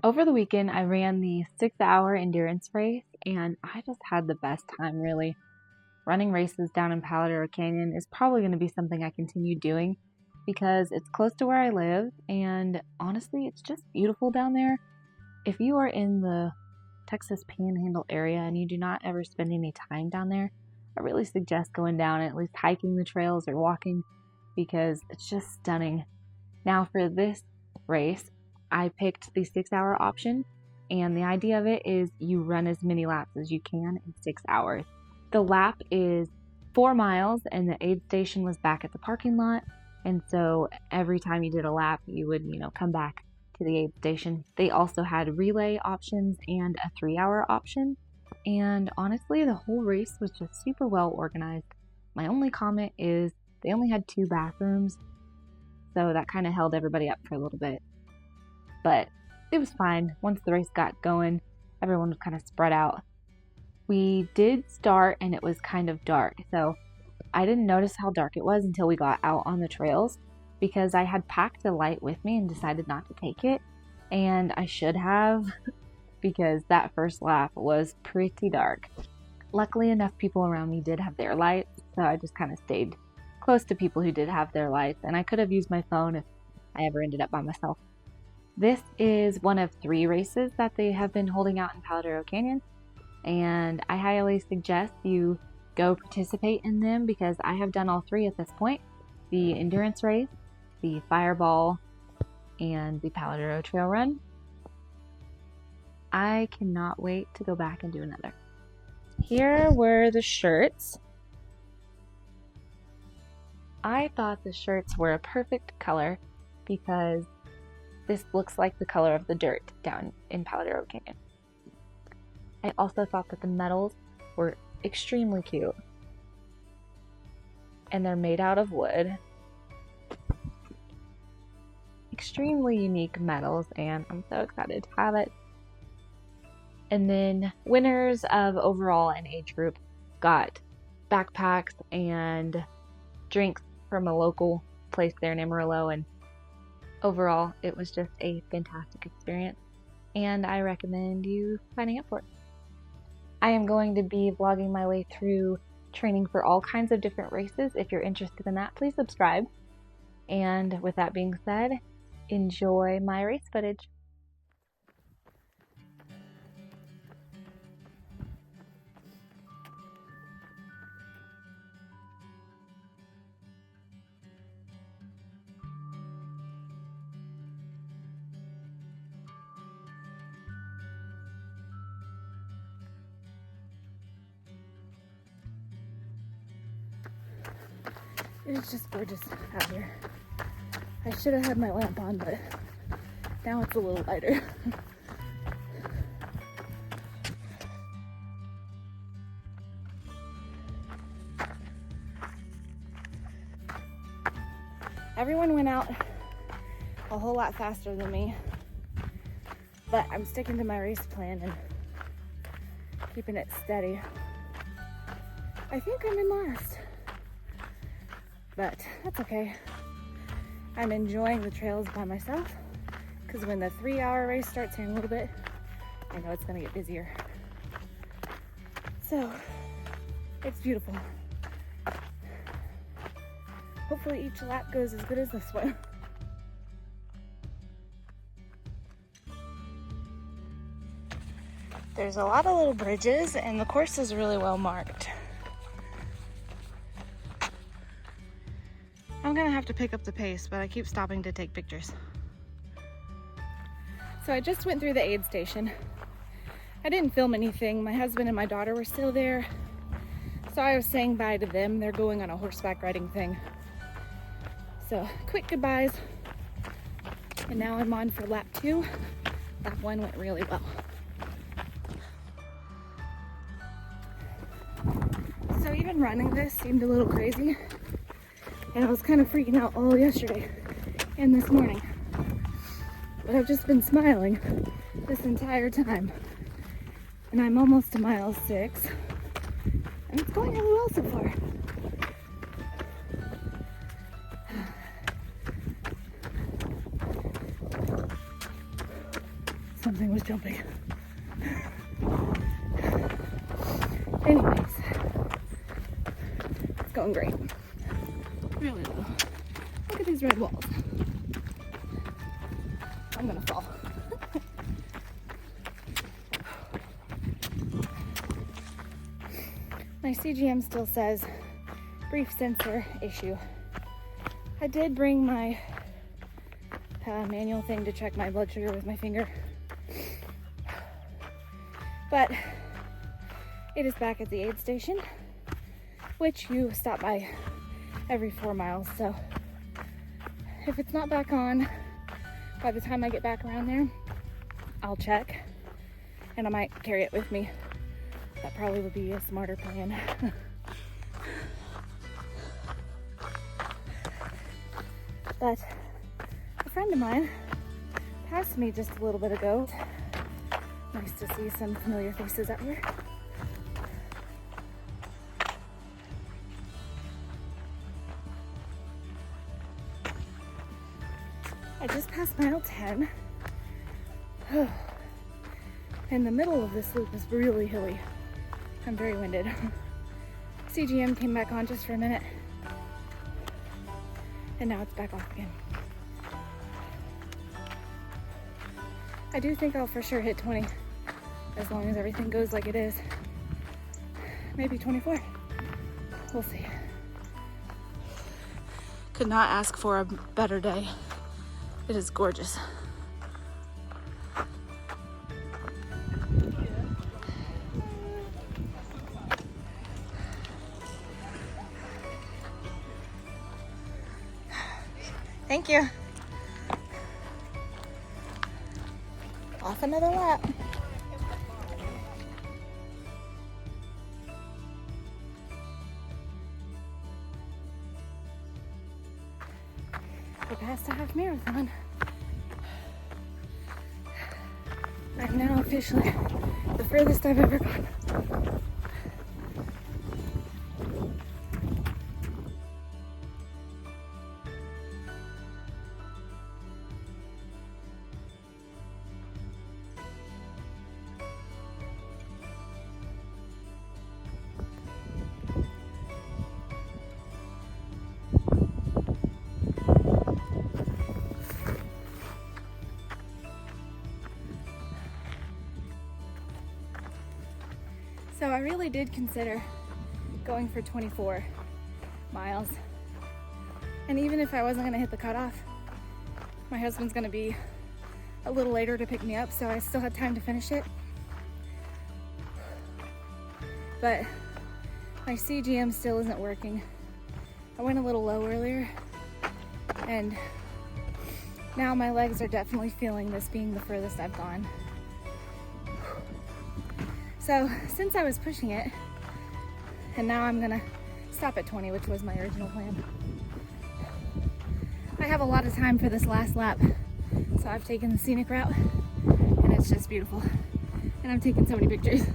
Over the weekend, I ran the 6-hour endurance race, and I just had the best time, really. Running races down in Palo Duro Canyon is probably going to be something I continue doing because it's close to where I live, and honestly, it's just beautiful down there. If you are in the Texas Panhandle area and you do not ever spend any time down there, I really suggest going down and at least hiking the trails or walking because it's just stunning. Now, for this race, I picked the 6-hour option, and the idea of it is you run as many laps as you can in 6 hours. The lap is 4 miles, and the aid station was back at the parking lot, and so every time you did a lap, you would, come back to the aid station. They also had relay options and a 3-hour option, and honestly, the whole race was just super well organized. My only comment is they only had 2 bathrooms, so that kind of held everybody up for a little bit. But it was fine. Once the race got going, everyone was kind of spread out. We did start and it was kind of dark, so I didn't notice how dark it was until we got out on the trails because I had packed a light with me and decided not to take it, and I should have because that first lap was pretty dark. Luckily, enough people around me did have their lights, so I just kind of stayed close to people who did have their lights, and I could have used my phone if I ever ended up by myself. This is one of 3 races that they have been holding out in Palo Duro Canyon, and I highly suggest you go participate in them because I have done all 3 at this point: the endurance race, the fireball, and the Palo Duro trail run. I cannot wait to go back and do another. Here were the shirts. I thought the shirts were a perfect color because this looks like the color of the dirt down in Palo Duro Canyon. I also thought that the medals were extremely cute. And they're made out of wood. Extremely unique medals, and I'm so excited to have it. And then winners of overall and age group got backpacks and drinks from a local place there in Amarillo, and overall, it was just a fantastic experience, and I recommend you signing up for it. I am going to be vlogging my way through training for all kinds of different races. If you're interested in that, please subscribe. And with that being said, enjoy my race footage. It's just gorgeous out here. I should have had my lamp on, but now it's a little lighter. Everyone went out a whole lot faster than me, but I'm sticking to my race plan and keeping it steady. I think I'm in last, but that's okay. I'm enjoying the trails by myself because when the 3-hour race starts here in a little bit, I know it's gonna get busier. So it's beautiful. Hopefully each lap goes as good as this one. There's a lot of little bridges and the course is really well marked. I'm gonna have to pick up the pace, but I keep stopping to take pictures. So I just went through the aid station. I didn't film anything. My husband and my daughter were still there, so I was saying bye to them. They're going on a horseback riding thing. So quick goodbyes. And now I'm on for lap 2. Lap 1 went really well. So even running this seemed a little crazy. And I was kind of freaking out all yesterday and this morning. But I've just been smiling this entire time. And I'm almost to mile 6. And it's going really well so far. something was jumping. Anyways, it's going great. Really though. Look at these red walls. I'm gonna fall. My CGM still says brief sensor issue. I did bring my manual thing to check my blood sugar with my finger, but it is back at the aid station, which you stop by every 4 miles. So if it's not back on by the time I get back around there, I'll check, and I might carry it with me. That probably would be a smarter plan. But a friend of mine passed me just a little bit ago. Nice to see some familiar faces out here. I just passed mile 10. And the middle of this loop is really hilly. I'm very winded. CGM came back on just for a minute, and now it's back off again. I do think I'll for sure hit 20 as long as everything goes like it is. Maybe 24. We'll see. Could not ask for a better day. It is gorgeous. Thank you. Off another lap. We're past a half marathon. I'm now officially the furthest I've ever gone. So I really did consider going for 24 miles. And even if I wasn't gonna hit the cutoff, my husband's gonna be a little later to pick me up, so I still had time to finish it. But my CGM still isn't working. I went a little low earlier, and now my legs are definitely feeling this being the furthest I've gone. So since I was pushing it, and now I'm gonna stop at 20, which was my original plan. I have a lot of time for this last lap, so I've taken the scenic route, and it's just beautiful. And I'm taking so many pictures.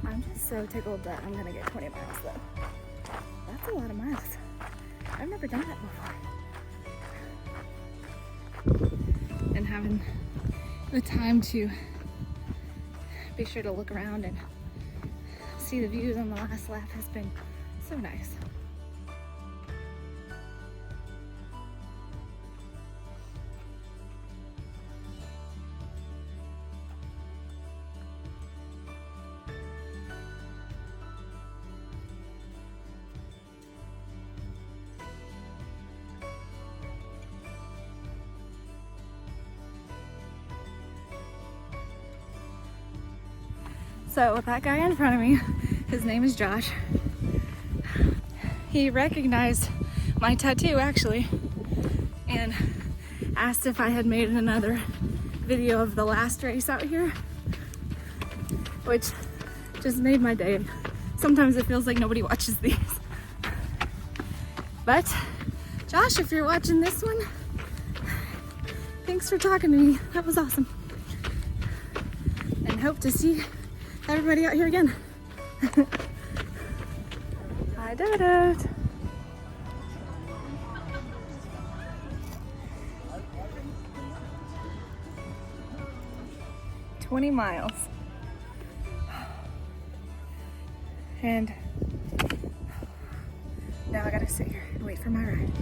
I'm just so tickled that I'm gonna get 20 miles though. That's a lot of miles. I've never done that before. And having the time to be sure to look around and see the views on the last lap has been so nice. So that guy in front of me, his name is Josh. He recognized my tattoo actually and asked if I had made another video of the last race out here, which just made my day. Sometimes it feels like nobody watches these. But Josh, if you're watching this one, thanks for talking to me. That was awesome. And hope to see everybody out here again. I did it. "20 miles. And now I gotta sit here and wait for my ride.